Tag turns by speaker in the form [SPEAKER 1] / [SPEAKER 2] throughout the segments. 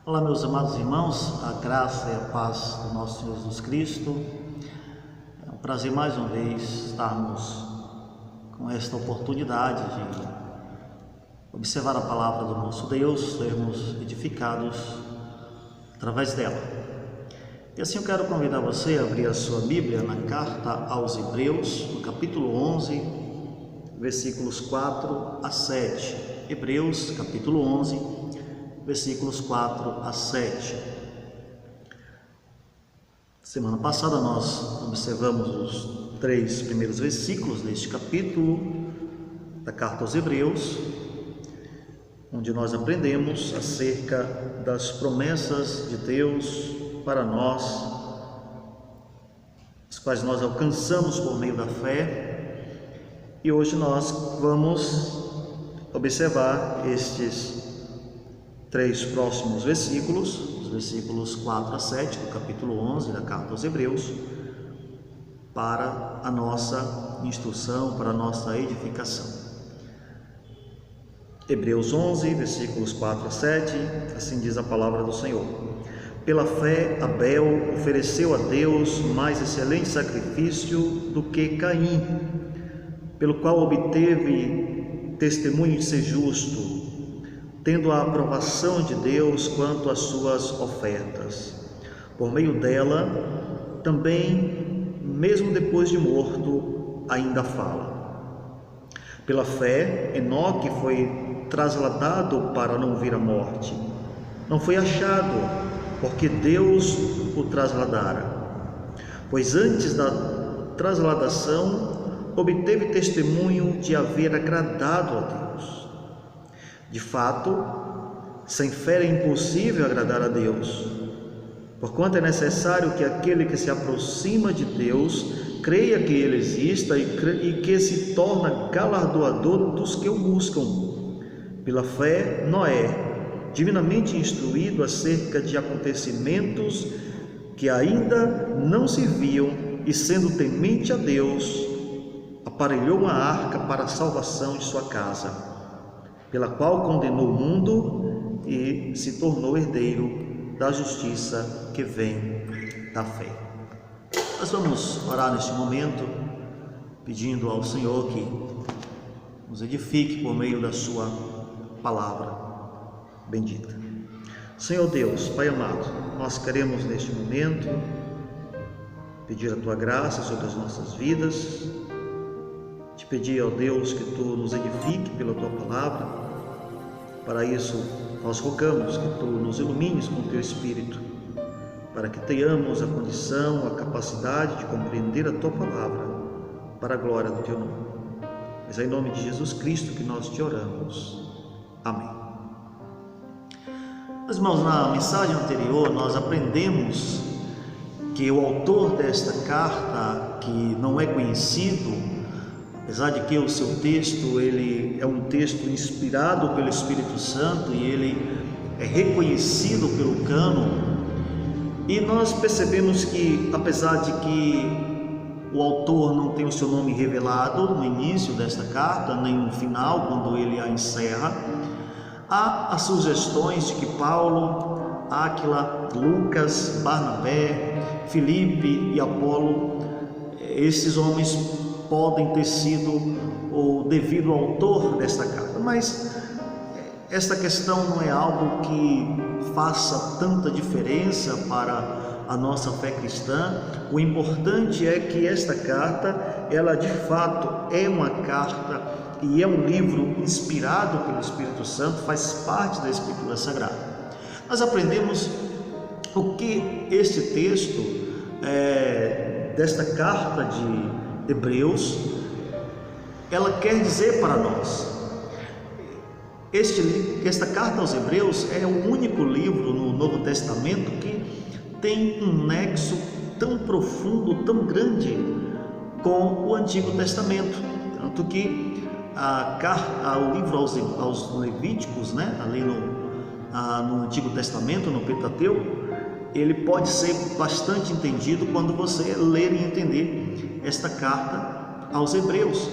[SPEAKER 1] Olá, meus amados irmãos, a graça e a paz do nosso Senhor Jesus Cristo. É um prazer mais uma vez estarmos com esta oportunidade de observar a palavra do nosso Deus, sermos edificados através dela. E assim eu quero convidar você a abrir a sua Bíblia na carta aos Hebreus, no capítulo 11, versículos 4 a 7. Hebreus, capítulo 11, versículos 4 a 7. Semana passada nós observamos os 3 primeiros versículos deste capítulo da carta aos Hebreus, onde nós aprendemos acerca das promessas de Deus para nós, as quais nós alcançamos por meio da fé. E hoje nós vamos observar estes 3 próximos versículos, os versículos 4 a 7 do capítulo 11 da carta aos Hebreus, para a nossa instrução, para a nossa edificação. Hebreus 11, versículos 4 a 7, assim diz a palavra do Senhor. Pela fé, Abel ofereceu a Deus mais excelente sacrifício do que Caim, pelo qual obteve testemunho de ser justo, tendo a aprovação de Deus quanto às suas ofertas. Por meio dela, também, mesmo depois de morto, ainda fala. Pela fé, Enoque foi trasladado para não vir à morte. Não foi achado, porque Deus o trasladara. Pois antes da trasladação, obteve testemunho de haver agradado a Deus. De fato, sem fé é impossível agradar a Deus, porquanto é necessário que aquele que se aproxima de Deus creia que Ele exista e que se torna galardoador dos que o buscam. Pela fé, Noé, divinamente instruído acerca de acontecimentos que ainda não se viam e sendo temente a Deus, aparelhou uma arca para a salvação de sua casa, pela qual condenou o mundo e se tornou herdeiro da justiça que vem da fé. Nós vamos orar neste momento, pedindo ao Senhor que nos edifique por meio da sua palavra bendita. Senhor Deus, Pai amado, nós queremos neste momento pedir a Tua graça sobre as nossas vidas, te pedir, ó Deus, que Tu nos edifique pela Tua palavra. Para isso, nós rogamos que Tu nos ilumines com o Teu Espírito, para que tenhamos a condição, a capacidade de compreender a Tua palavra, para a glória do Teu nome. Mas é em nome de Jesus Cristo que nós te oramos. Amém. Meus irmãos, na mensagem anterior nós aprendemos que o autor desta carta, que não é conhecido, apesar de que o seu texto ele é um texto inspirado pelo Espírito Santo e ele é reconhecido pelo cânon, e nós percebemos que, apesar de que o autor não tem o seu nome revelado no início desta carta, nem no final, quando ele a encerra, há as sugestões de que Paulo, Áquila, Lucas, Barnabé, Filipe e Apolo, esses homens podem ter sido o devido autor desta carta, mas esta questão não é algo que faça tanta diferença para a nossa fé cristã. O importante é que esta carta, ela de fato é uma carta e é um livro inspirado pelo Espírito Santo, faz parte da Escritura Sagrada. Nós aprendemos o que este texto desta carta de Hebreus, ela quer dizer para nós. Esta carta aos Hebreus é o único livro no Novo Testamento que tem um nexo tão profundo, tão grande com o Antigo Testamento, tanto que o livro aos Levíticos, ali no Antigo Testamento, no Pentateuco, ele pode ser bastante entendido quando você ler e entender esta carta aos Hebreus.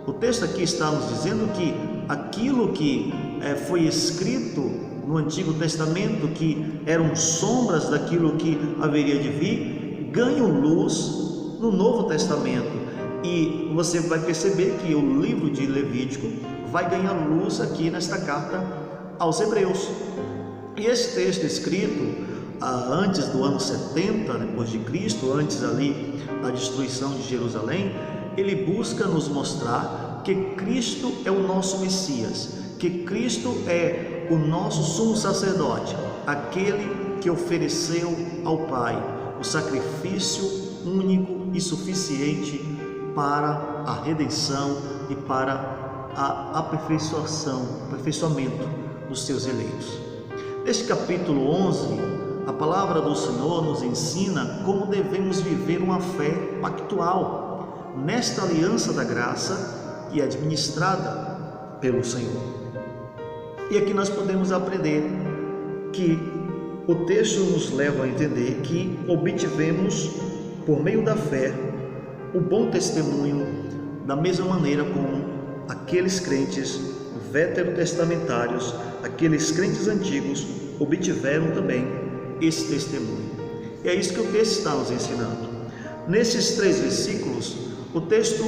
[SPEAKER 1] O texto aqui está nos dizendo que aquilo que foi escrito no Antigo Testamento, que eram sombras daquilo que haveria de vir, ganham luz no Novo Testamento. E você vai perceber que o livro de Levítico vai ganhar luz aqui nesta carta aos Hebreus. E esse texto escrito antes do ano 70 depois de Cristo, antes ali da destruição de Jerusalém, ele busca nos mostrar que Cristo é o nosso Messias, que Cristo é o nosso sumo sacerdote, aquele que ofereceu ao Pai o sacrifício único e suficiente para a redenção e para a aperfeiçoamento dos seus eleitos. Neste capítulo 11, a palavra do Senhor nos ensina como devemos viver uma fé pactual nesta aliança da graça que é administrada pelo Senhor. E aqui nós podemos aprender que o texto nos leva a entender que obtivemos, por meio da fé, o bom testemunho, da mesma maneira como aqueles crentes veterotestamentários, aqueles crentes antigos, obtiveram também esse testemunho. E é isso que o texto está nos ensinando. Nesses 3 versículos, o texto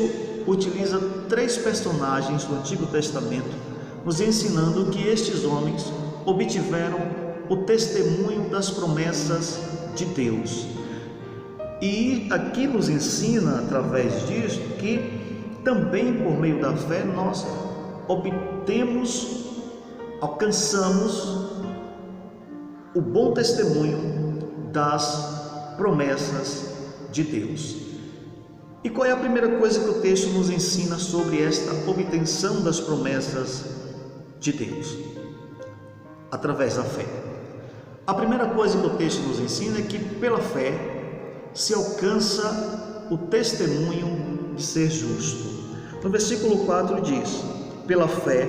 [SPEAKER 1] utiliza 3 personagens do Antigo Testamento, nos ensinando que estes homens obtiveram o testemunho das promessas de Deus. E aqui nos ensina, através disso, que também por meio da fé nós alcançamos o bom testemunho das promessas de Deus. E qual é a primeira coisa que o texto nos ensina sobre esta obtenção das promessas de Deus? Através da fé. A primeira coisa que o texto nos ensina é que pela fé se alcança o testemunho de ser justo. No versículo 4 diz: pela fé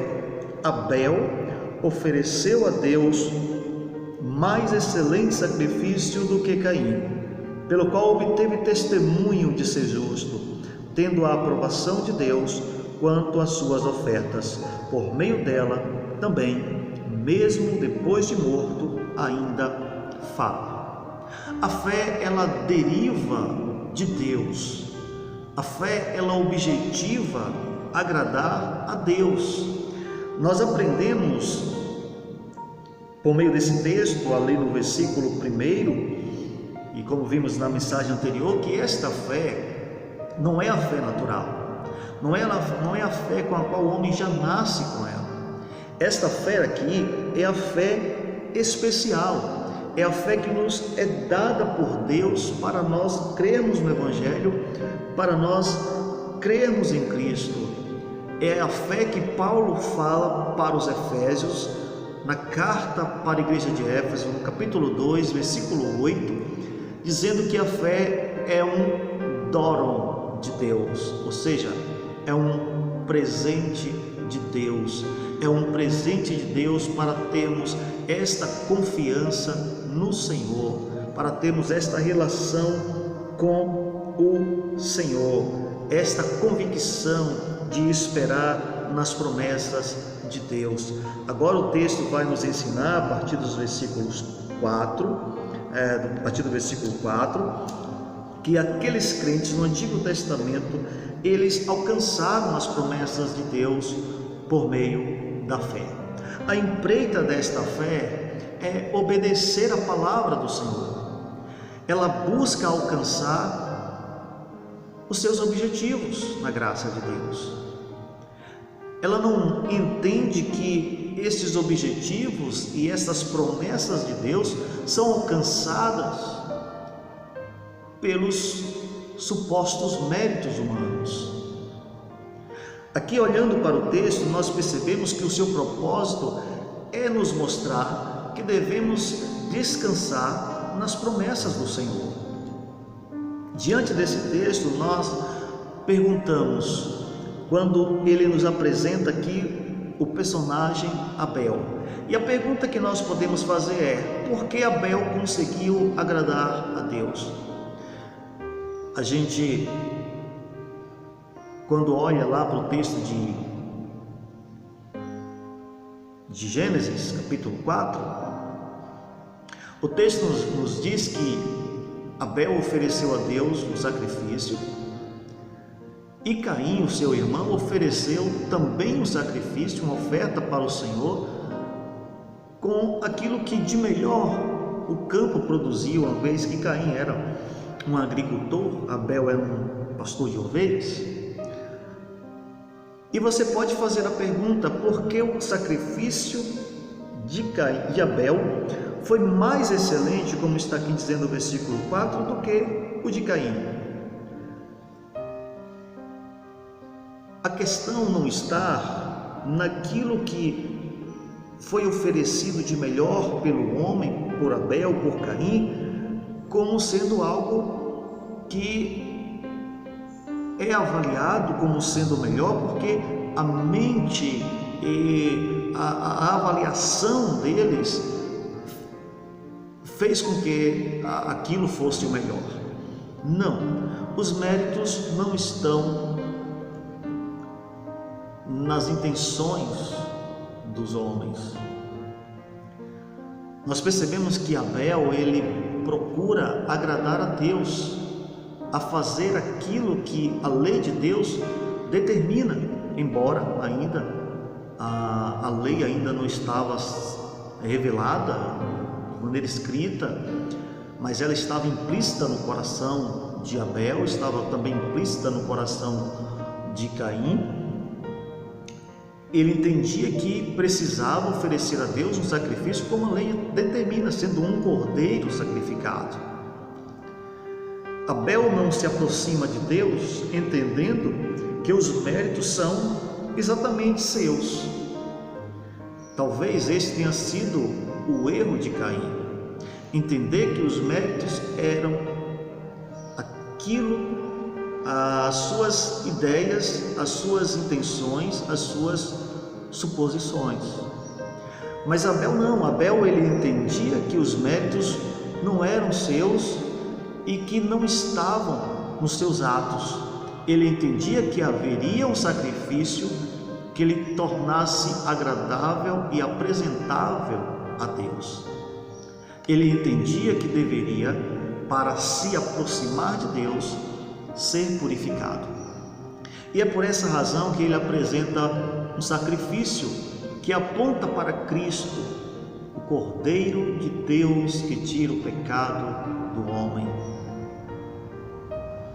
[SPEAKER 1] Abel ofereceu a Deus mais excelente sacrifício do que Caim, pelo qual obteve testemunho de ser justo, tendo a aprovação de Deus quanto às suas ofertas. Por meio dela também, mesmo depois de morto, ainda fala. A fé, ela deriva de Deus. A fé, ela objetiva agradar a Deus. Nós aprendemos, por meio desse texto, ali no versículo 1, e como vimos na mensagem anterior, que esta fé não é a fé natural, não é a fé com a qual o homem já nasce com ela. Esta fé aqui é a fé especial, é a fé que nos é dada por Deus para nós crermos no Evangelho, para nós crermos em Cristo. É a fé que Paulo fala para os Efésios, na carta para a igreja de Éfeso, no capítulo 2, versículo 8, dizendo que a fé é um doron de Deus, ou seja, é um presente de Deus, é um presente de Deus para termos esta confiança no Senhor, para termos esta relação com o Senhor, esta convicção de esperar nas promessas de Deus. Agora o texto vai nos ensinar, a partir dos versículos 4, que aqueles crentes no Antigo Testamento, eles alcançaram as promessas de Deus por meio da fé. A empreita desta fé é obedecer a palavra do Senhor. Ela busca alcançar os seus objetivos na graça de Deus. Ela não entende que estes objetivos e essas promessas de Deus são alcançadas pelos supostos méritos humanos. Aqui, olhando para o texto, nós percebemos que o seu propósito é nos mostrar que devemos descansar nas promessas do Senhor. Diante desse texto, nós perguntamos, quando ele nos apresenta aqui o personagem Abel, e a pergunta que nós podemos fazer é: por que Abel conseguiu agradar a Deus? A gente, quando olha lá para o texto de Gênesis, capítulo 4, o texto nos diz que Abel ofereceu a Deus um sacrifício e Caim, o seu irmão, ofereceu também um sacrifício, uma oferta para o Senhor, com aquilo que de melhor o campo produzia, uma vez que Caim era um agricultor, Abel era um pastor de ovelhas. E você pode fazer a pergunta: por que o sacrifício de Abel foi mais excelente, como está aqui dizendo o versículo 4, do que o de Caim? A questão não está naquilo que foi oferecido de melhor pelo homem, por Abel, por Caim, como sendo algo que é avaliado como sendo melhor, porque a mente e a avaliação deles fez com que aquilo fosse o melhor. Não, os méritos não estão nas intenções dos homens. Nós percebemos que Abel, ele procura agradar a Deus, a fazer aquilo que a lei de Deus determina, embora ainda a lei ainda não estava revelada de maneira escrita, mas ela estava implícita no coração de Abel, estava também implícita no coração de Caim. Ele entendia que precisava oferecer a Deus um sacrifício como a lei determina, sendo um cordeiro sacrificado. Abel não se aproxima de Deus entendendo que os méritos são exatamente seus. Talvez esse tenha sido o erro de Caim, entender que os méritos eram aquilo, as suas ideias, as suas intenções, as suas suposições. Mas Abel não, Abel ele entendia que os méritos não eram seus e que não estavam nos seus atos. Ele entendia que haveria um sacrifício que lhe tornasse agradável e apresentável a Deus. Ele entendia que deveria, para se aproximar de Deus, ser purificado. E é por essa razão que ele apresenta um sacrifício que aponta para Cristo, o Cordeiro de Deus que tira o pecado do homem.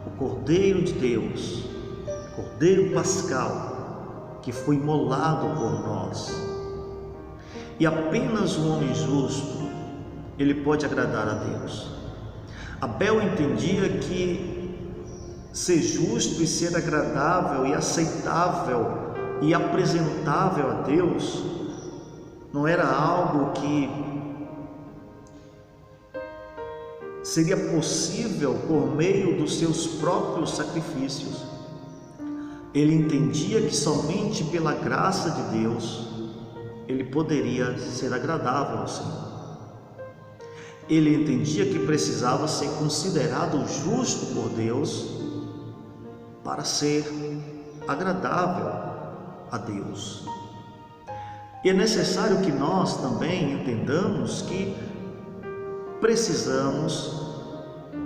[SPEAKER 1] O Cordeiro de Deus, Cordeiro Pascal, que foi imolado por nós. E apenas um homem justo, ele pode agradar a Deus. Abel entendia que ser justo e ser agradável e aceitável e apresentável a Deus não era algo que seria possível por meio dos seus próprios sacrifícios. Ele entendia que somente pela graça de Deus ele poderia ser agradável ao Senhor. Ele entendia que precisava ser considerado justo por Deus para ser agradável a Deus. E é necessário que nós também entendamos que precisamos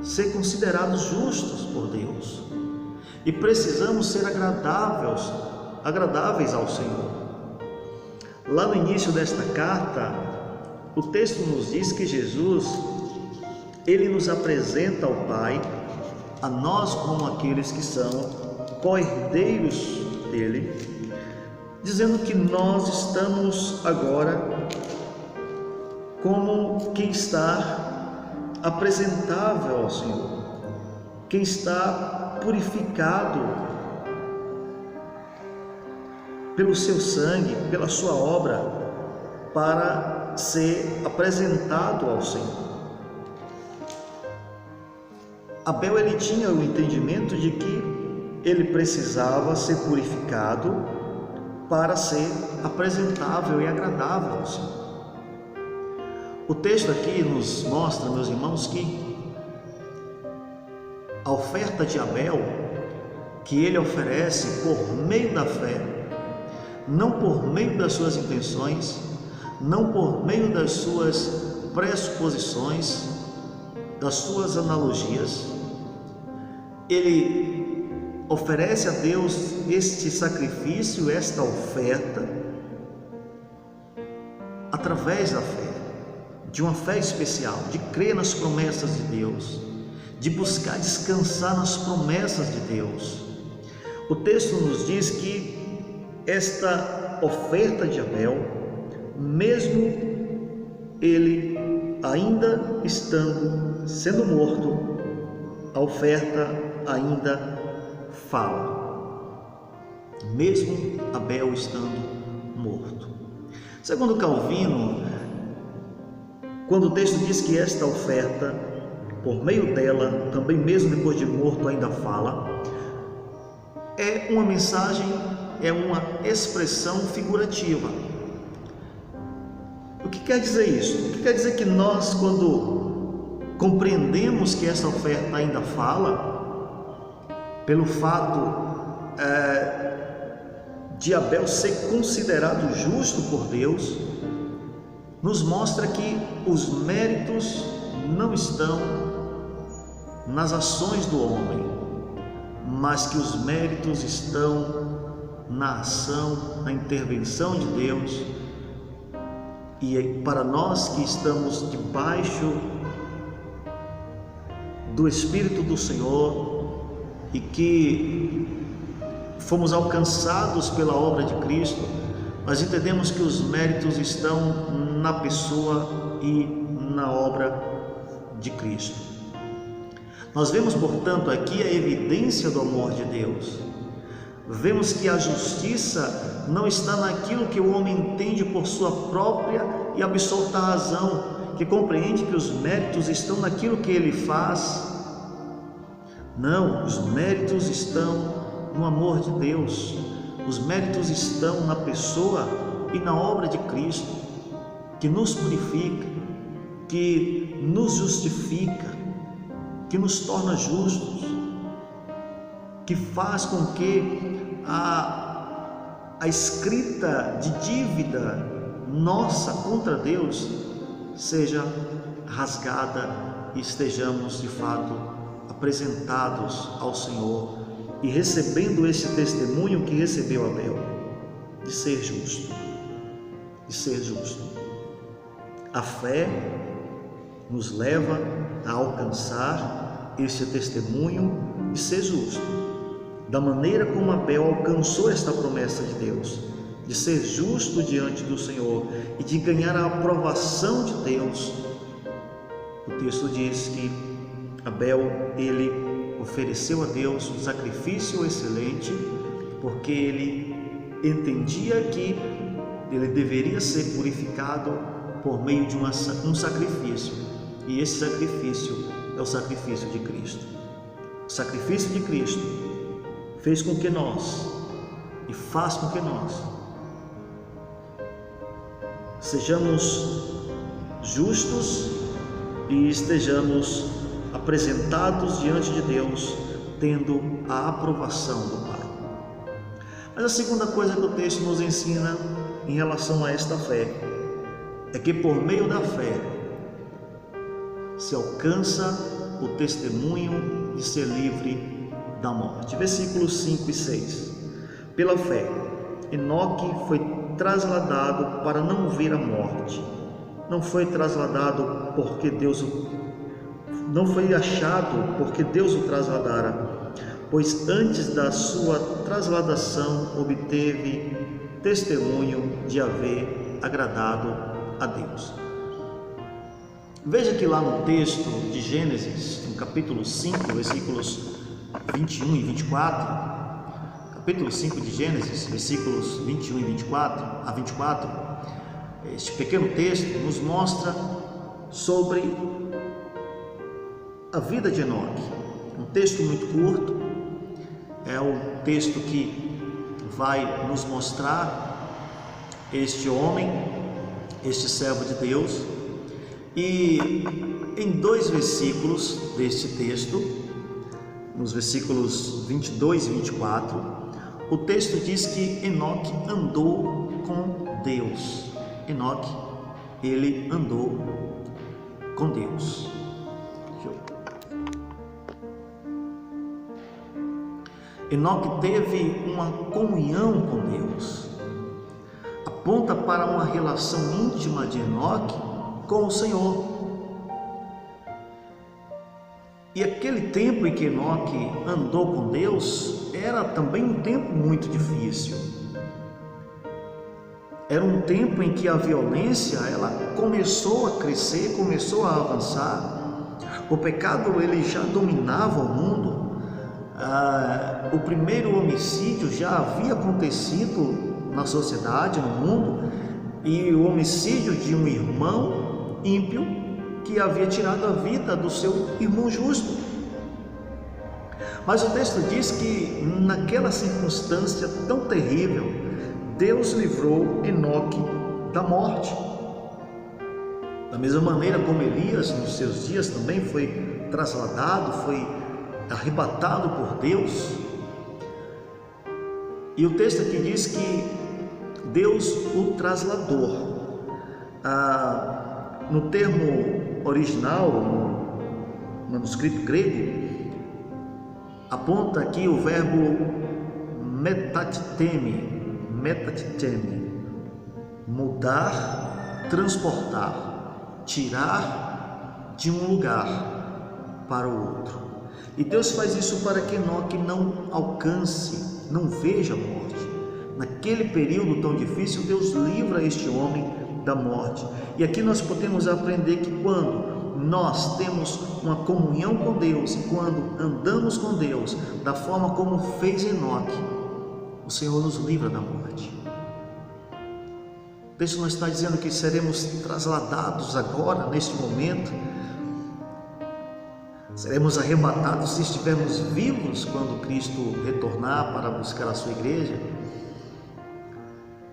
[SPEAKER 1] ser considerados justos por Deus e precisamos ser agradáveis ao Senhor. Lá no início desta carta, o texto nos diz que Jesus, ele nos apresenta ao Pai, a nós como aqueles que são co-herdeiros dele, dizendo que nós estamos agora como quem está apresentável ao Senhor, quem está purificado pelo seu sangue, pela sua obra, para ser apresentado ao Senhor. Abel ele tinha o entendimento de que ele precisava ser purificado para ser apresentável e agradável ao Senhor. O texto aqui nos mostra, meus irmãos, que a oferta de Abel, que ele oferece por meio da fé, não por meio das suas intenções, não por meio das suas pressuposições, das suas analogias. Ele oferece a Deus este sacrifício, esta oferta, através da fé, de uma fé especial, de crer nas promessas de Deus, de buscar descansar nas promessas de Deus. O texto nos diz que esta oferta de Abel, mesmo ele ainda sendo morto, a oferta ainda fala, mesmo Abel estando morto. Segundo Calvino, quando o texto diz que esta oferta, por meio dela, também mesmo depois de morto ainda fala, é uma mensagem, é uma expressão figurativa. O que quer dizer isso? O que quer dizer que nós, quando compreendemos que essa oferta ainda fala, pelo fato de Abel ser considerado justo por Deus, nos mostra que os méritos não estão nas ações do homem, mas que os méritos estão na ação, na intervenção de Deus. E para nós que estamos debaixo do Espírito do Senhor e que fomos alcançados pela obra de Cristo, nós entendemos que os méritos estão na pessoa e na obra de Cristo. Nós vemos, portanto, aqui a evidência do amor de Deus. Vemos que a justiça não está naquilo que o homem entende por sua própria e absoluta razão, que compreende que os méritos estão naquilo que ele faz. Não, os méritos estão no amor de Deus. Os méritos estão na pessoa e na obra de Cristo, que nos purifica, que nos justifica, que nos torna justos, que faz com que a escrita de dívida nossa contra Deus seja rasgada e estejamos de fato apresentados ao Senhor e recebendo esse testemunho que recebeu Abel, de ser justo, de ser justo. A fé nos leva a alcançar esse testemunho de ser justo, da maneira como Abel alcançou esta promessa de Deus, de ser justo diante do Senhor e de ganhar a aprovação de Deus. O texto diz que Abel, ele ofereceu a Deus um sacrifício excelente, porque ele entendia que ele deveria ser purificado por meio de um sacrifício, e esse sacrifício é o sacrifício de Cristo. O sacrifício de Cristo fez com que nós, e faz com que nós, sejamos justos e estejamos apresentados diante de Deus, tendo a aprovação do Pai. Mas a segunda coisa que o texto nos ensina em relação a esta fé é que por meio da fé se alcança o testemunho de ser livre da morte. Versículos 5 e 6. Pela fé, Enoque foi trasladado para não ver a morte. Não foi trasladado porque não foi achado porque Deus o trasladara, pois antes da sua trasladação obteve testemunho de haver agradado a Deus. Veja que lá no texto de Gênesis, no capítulo 5, versículos 21 e 24, capítulo 5 de Gênesis, versículos 21 e 24, este pequeno texto nos mostra sobre a vida de Enoque. Um texto muito curto, é o texto que vai nos mostrar este homem, este servo de Deus, e em 2 versículos deste texto, nos versículos 22 e 24, o texto diz que Enoque andou com Deus. Enoque ele andou com Deus. Enoque teve uma comunhão com Deus. Aponta para uma relação íntima de Enoque com o Senhor. E aquele tempo em que Enoque andou com Deus era também um tempo muito difícil. Era um tempo em que a violência ela começou a crescer, começou a avançar. O pecado ele já dominava o mundo. O primeiro homicídio já havia acontecido na sociedade, no mundo, e o homicídio de um irmão ímpio que havia tirado a vida do seu irmão justo. Mas o texto diz que naquela circunstância tão terrível, Deus livrou Enoque da morte. Da mesma maneira como Elias nos seus dias também foi trasladado, foi arrebatado por Deus. E o texto aqui diz que Deus o trasladou. No termo original, no manuscrito grego, aponta aqui o verbo metatiteme, mudar, transportar, tirar de um lugar para o outro. E Deus faz isso para que Enoque não alcance, não veja a morte. Naquele período tão difícil, Deus livra este homem da morte. E aqui nós podemos aprender que quando nós temos uma comunhão com Deus e quando andamos com Deus da forma como fez Enoque, o Senhor nos livra da morte. O texto não está dizendo que seremos trasladados agora, neste momento. Seremos arrebatados se estivermos vivos quando Cristo retornar para buscar a sua igreja.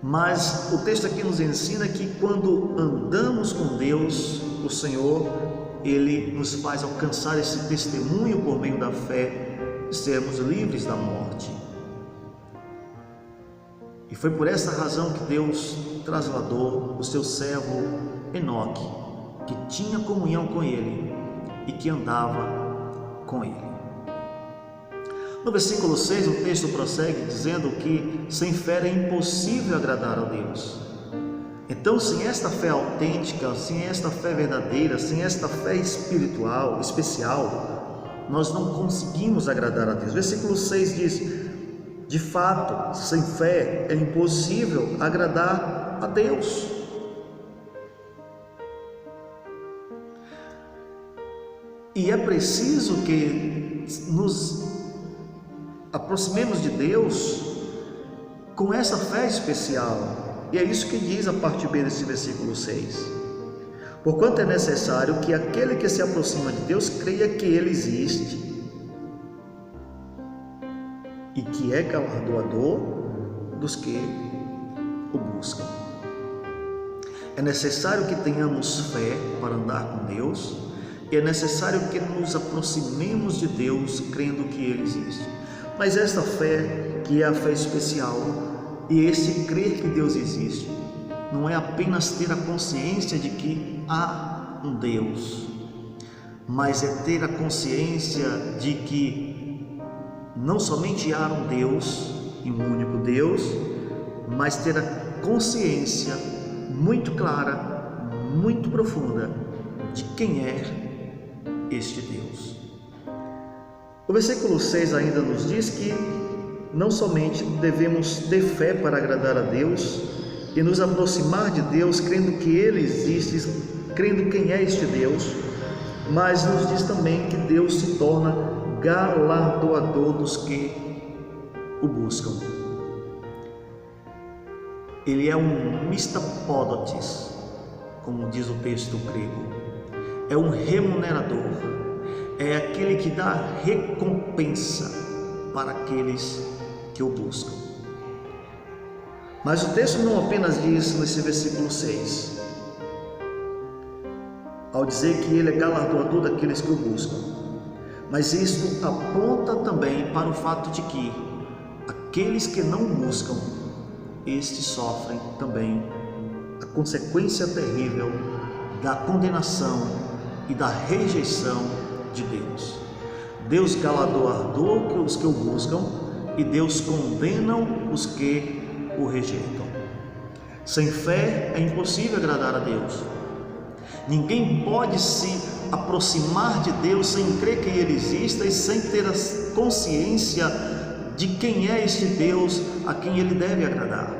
[SPEAKER 1] Mas o texto aqui nos ensina que quando andamos com Deus, o Senhor, Ele nos faz alcançar esse testemunho por meio da fé, de sermos livres da morte. E foi por essa razão que Deus trasladou o seu servo Enoque, que tinha comunhão com Ele e que andava com Ele. No versículo 6 o texto prossegue dizendo que sem fé é impossível agradar a Deus. Então, sem esta fé autêntica, sem esta fé verdadeira, sem esta fé espiritual, especial, nós não conseguimos agradar a Deus. Versículo 6 diz: de fato, sem fé é impossível agradar a Deus. E é preciso que nos aproximemos de Deus com essa fé especial. E é isso que diz a parte B desse versículo 6. Porquanto é necessário que aquele que se aproxima de Deus creia que Ele existe e que é galardoador dos que o buscam. É necessário que tenhamos fé para andar com Deus. E é necessário que nos aproximemos de Deus crendo que Ele existe. Mas esta fé, que é a fé especial, e esse crer que Deus existe, não é apenas ter a consciência de que há um Deus, mas é ter a consciência de que não somente há um Deus, e um único Deus, mas ter a consciência muito clara, muito profunda de quem é este Deus. O versículo 6 ainda nos diz que não somente devemos ter fé para agradar a Deus e nos aproximar de Deus crendo que Ele existe, crendo quem é este Deus, mas nos diz também que Deus se torna galardoador dos que o buscam. Ele é um mistapodotes, como diz o texto grego. É um remunerador, é aquele que dá recompensa para aqueles que o buscam. Mas o texto não apenas diz nesse versículo 6, ao dizer que ele é galardoador daqueles que o buscam, mas isso aponta também para o fato de que aqueles que não buscam, estes sofrem também a consequência terrível da condenação e da rejeição de Deus. Deus galardoa os que o buscam e Deus condena os que o rejeitam. Sem fé é impossível agradar a Deus. Ninguém pode se aproximar de Deus sem crer que Ele exista e sem ter a consciência de quem é este Deus a quem Ele deve agradar.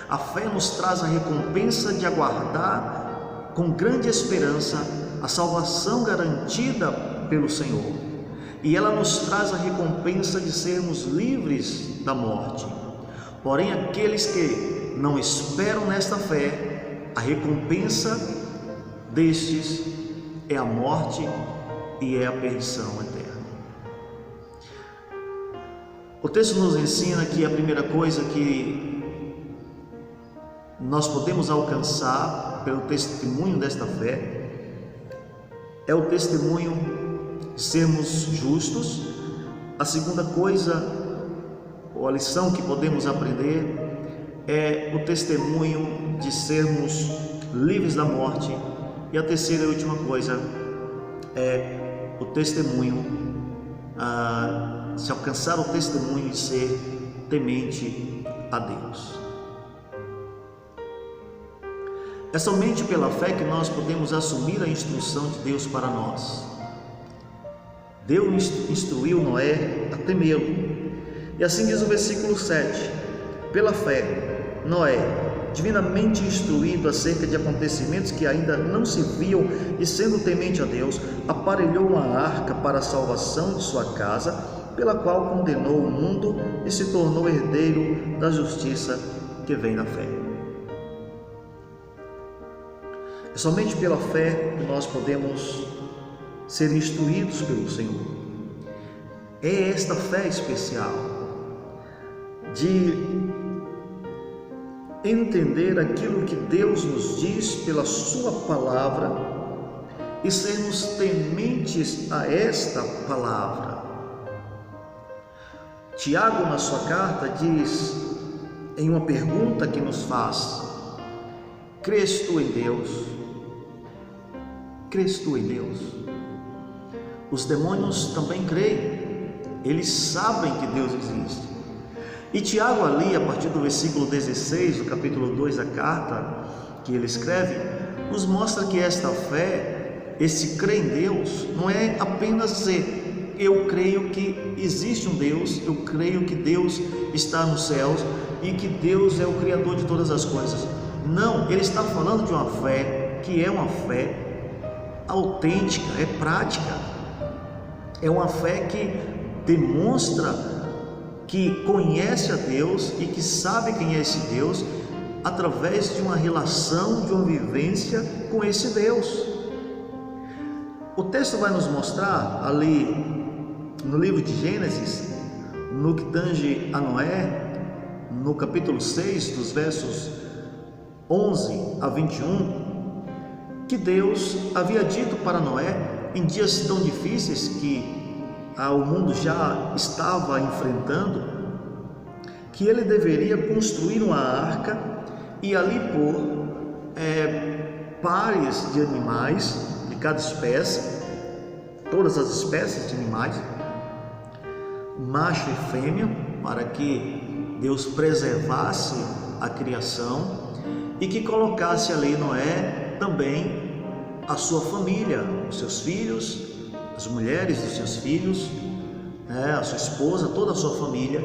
[SPEAKER 1] A fé nos traz a recompensa de aguardar com grande esperança a salvação garantida pelo Senhor. E ela nos traz a recompensa de sermos livres da morte. Porém, aqueles que não esperam nesta fé, a recompensa destes é a morte e é a perdição eterna. O texto nos ensina que a primeira coisa que nós podemos alcançar pelo testemunho desta fé é o testemunho de sermos justos. A segunda coisa, ou a lição que podemos aprender, é o testemunho de sermos livres da morte. E a terceira e última coisa é o testemunho, se alcançar o testemunho de ser temente a Deus. É somente pela fé que nós podemos assumir a instrução de Deus para nós. Deus instruiu Noé a temê-lo. E assim diz o versículo 7. Pela fé, Noé, divinamente instruído acerca de acontecimentos que ainda não se viam e sendo temente a Deus, aparelhou uma arca para a salvação de sua casa, pela qual condenou o mundo e se tornou herdeiro da justiça que vem da fé. É somente pela fé que nós podemos ser instruídos pelo Senhor. É esta fé especial de entender aquilo que Deus nos diz pela sua palavra e sermos tementes a esta palavra. Tiago, na sua carta, diz em uma pergunta que nos faz: crês tu em Deus? Crês tu em Deus? Os demônios também creem, eles sabem que Deus existe. E Tiago ali, a partir do versículo 16, do capítulo 2 da carta que ele escreve, nos mostra que esta fé, esse crer em Deus, não é apenas dizer: eu creio que existe um Deus, eu creio que Deus está nos céus e que Deus é o Criador de todas as coisas. Não, ele está falando de uma fé que é uma fé autêntica, é prática, é uma fé que demonstra que conhece a Deus e que sabe quem é esse Deus através de uma relação, de uma vivência com esse Deus. O texto vai nos mostrar ali no livro de Gênesis, no que tange a Noé, no capítulo 6, dos versos 11 a 21, que Deus havia dito para Noé, em dias tão difíceis que o mundo já estava enfrentando, que ele deveria construir uma arca e ali pôr pares de animais de cada espécie, todas as espécies de animais, macho e fêmea, para que Deus preservasse a criação e que colocasse ali Noé também a sua família, os seus filhos, as mulheres dos seus filhos, a sua esposa, toda a sua família,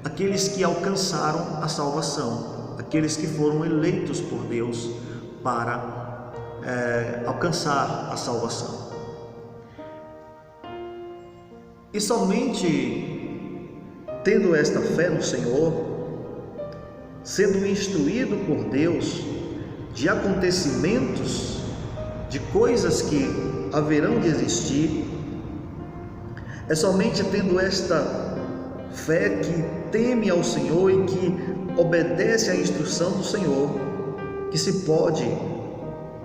[SPEAKER 1] aqueles que alcançaram a salvação, aqueles que foram eleitos por Deus para alcançar a salvação. E somente tendo esta fé no Senhor, sendo instruído por Deus de acontecimentos, de coisas que haverão de existir, é somente tendo esta fé que teme ao Senhor e que obedece à instrução do Senhor que se pode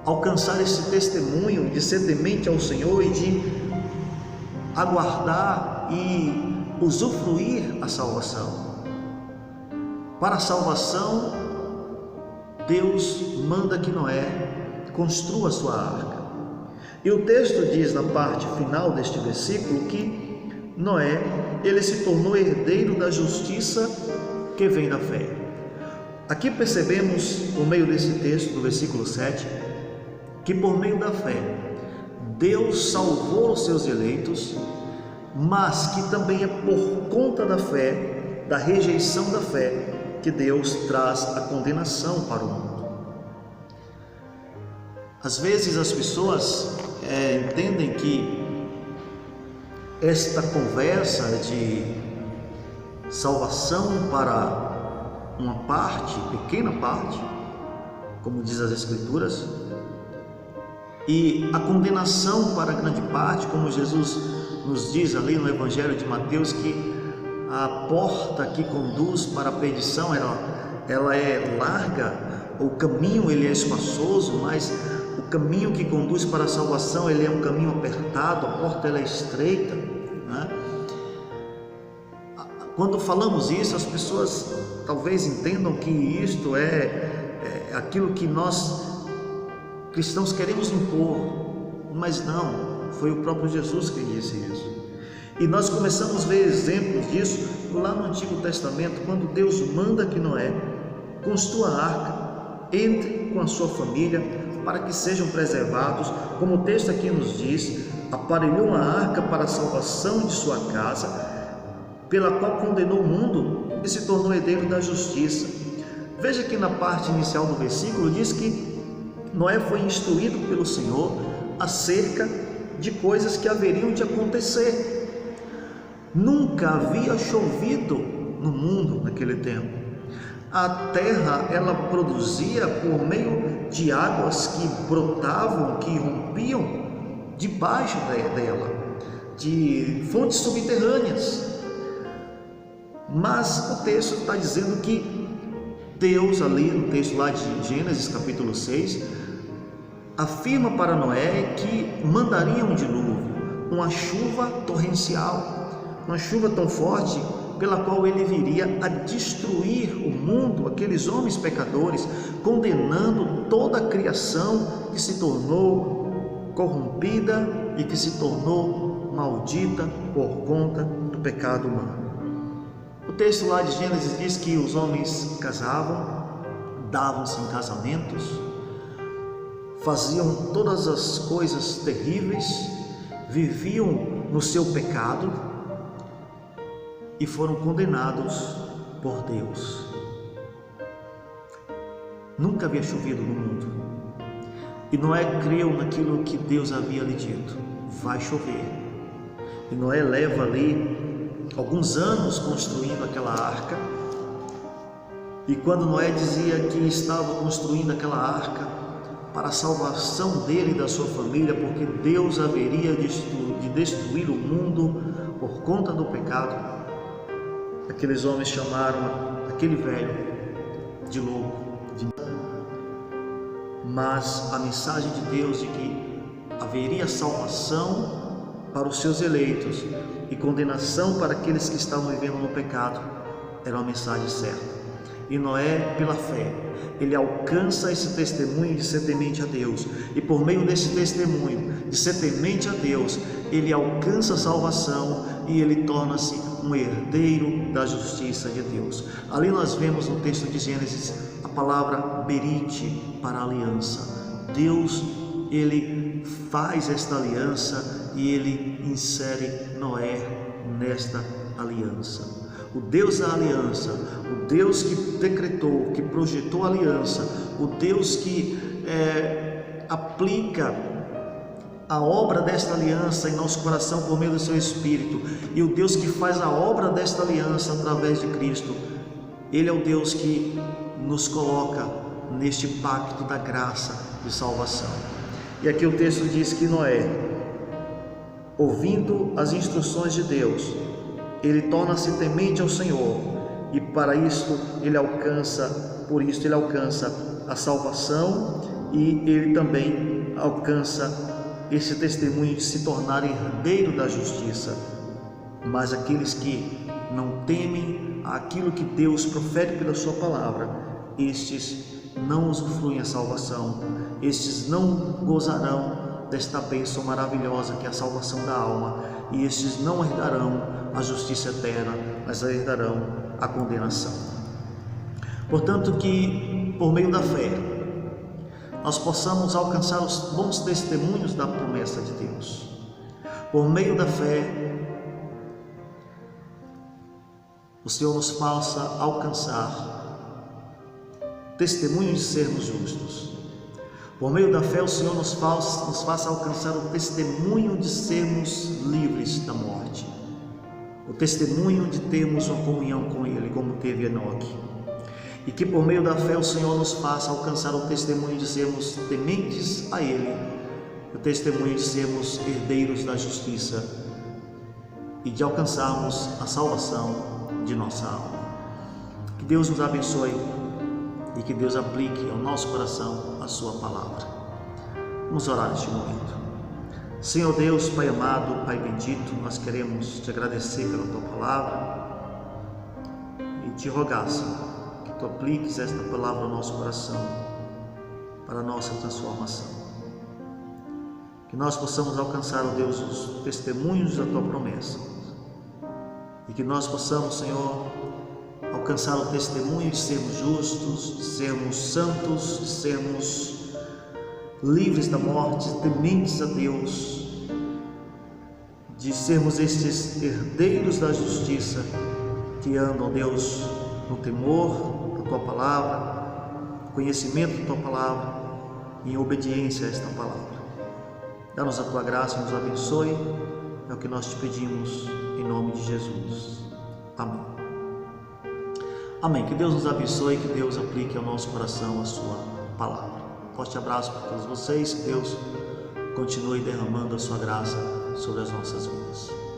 [SPEAKER 1] alcançar esse testemunho de ser temente ao Senhor e de aguardar e usufruir a salvação. Para a salvação Deus manda que Noé construa a sua arca. E o texto diz na parte final deste versículo que Noé, ele se tornou herdeiro da justiça que vem da fé. Aqui percebemos, por meio desse texto, do versículo 7, que por meio da fé, Deus salvou os seus eleitos, mas que também é por conta da fé, da rejeição da fé, que Deus traz a condenação para o mundo. Às vezes as pessoas entendem que esta conversa de salvação para uma parte, pequena parte, como diz as Escrituras, e a condenação para a grande parte, como Jesus nos diz ali no Evangelho de Mateus, que a porta que conduz para a perdição, ela é larga, o caminho ele é espaçoso, mas o caminho que conduz para a salvação, ele é um caminho apertado, a porta ela é estreita, né? Quando falamos isso, as pessoas talvez entendam que isto é aquilo que nós cristãos queremos impor, mas não, foi o próprio Jesus que disse isso. E nós começamos a ver exemplos disso lá no Antigo Testamento, quando Deus manda que Noé construa a arca, entre com a sua família, para que sejam preservados, como o texto aqui nos diz, aparelhou uma arca para a salvação de sua casa, pela qual condenou o mundo e se tornou herdeiro da justiça. Veja que na parte inicial do versículo diz que Noé foi instruído pelo Senhor acerca de coisas que haveriam de acontecer. Nunca havia chovido no mundo naquele tempo. A terra ela produzia por meio de águas que brotavam, que rompiam debaixo dela, de fontes subterrâneas. Mas o texto está dizendo que Deus, ali no texto lá de Gênesis capítulo 6, afirma para Noé que mandaria um dilúvio, uma chuva torrencial, uma chuva tão forte pela qual ele viria a destruir o mundo, aqueles homens pecadores, condenando toda a criação que se tornou corrompida e que se tornou maldita por conta do pecado humano. O texto lá de Gênesis diz que os homens casavam, davam-se em casamentos, faziam todas as coisas terríveis, viviam no seu pecado e foram condenados por Deus. Nunca havia chovido no mundo. E Noé creu naquilo que Deus havia lhe dito: vai chover. E Noé leva ali alguns anos construindo aquela arca. E quando Noé dizia que estava construindo aquela arca para a salvação dele e da sua família, porque Deus haveria de destruir o mundo por conta do pecado, aqueles homens chamaram aquele velho de louco. Mas a mensagem de Deus de que haveria salvação para os seus eleitos e condenação para aqueles que estavam vivendo no pecado era uma mensagem certa. E Noé, pela fé, ele alcança esse testemunho de ser temente a Deus, e por meio desse testemunho de ser temente a Deus, ele alcança a salvação e ele torna-se um herdeiro da justiça de Deus. Ali nós vemos no texto de Gênesis a palavra berite, para aliança. Deus, ele faz esta aliança e ele insere Noé nesta aliança. O Deus da aliança, o Deus que decretou, que projetou a aliança, o Deus que aplica a obra desta aliança em nosso coração por meio do seu Espírito, e o Deus que faz a obra desta aliança através de Cristo, Ele é o Deus que nos coloca neste pacto da graça de salvação. E aqui o texto diz que Noé, ouvindo as instruções de Deus, ele torna-se temente ao Senhor, e para isto ele alcança, por isso ele alcança a salvação, e ele também alcança esse testemunho de se tornar herdeiro da justiça. Mas aqueles que não temem aquilo que Deus profere pela sua palavra, estes não usufruem a salvação, estes não gozarão desta bênção maravilhosa que é a salvação da alma, e estes não herdarão a justiça eterna, mas herdarão a condenação. Portanto, que por meio da fé nós possamos alcançar os bons testemunhos da promessa de Deus. Por meio da fé, o Senhor nos faça alcançar testemunho de sermos justos. Por meio da fé, o Senhor nos faça alcançar o testemunho de sermos livres da morte. O testemunho de termos uma comunhão com Ele, como teve Enoque. E que por meio da fé o Senhor nos faça alcançar o testemunho de sermos tementes a Ele, o testemunho de sermos herdeiros da justiça e de alcançarmos a salvação de nossa alma. Que Deus nos abençoe e que Deus aplique ao nosso coração a sua palavra. Vamos orar neste momento. Senhor Deus, Pai amado, Pai bendito, nós queremos te agradecer pela tua palavra e te rogar, Senhor, que tu apliques esta palavra ao nosso coração para a nossa transformação. Que nós possamos alcançar, ó Deus, os testemunhos da tua promessa e que nós possamos, Senhor, alcançar o testemunho de sermos justos, de sermos santos, de sermos livres da morte, tementes a Deus, de sermos estes herdeiros da justiça que andam, Deus, no temor da tua palavra, conhecimento da tua palavra e em obediência a esta palavra. Dá-nos a tua graça e nos abençoe, é o que nós te pedimos em nome de Jesus. Amém. Amém. Que Deus nos abençoe, que Deus aplique ao nosso coração a sua palavra. Forte abraço para todos vocês, que Deus continue derramando a sua graça sobre as nossas vidas.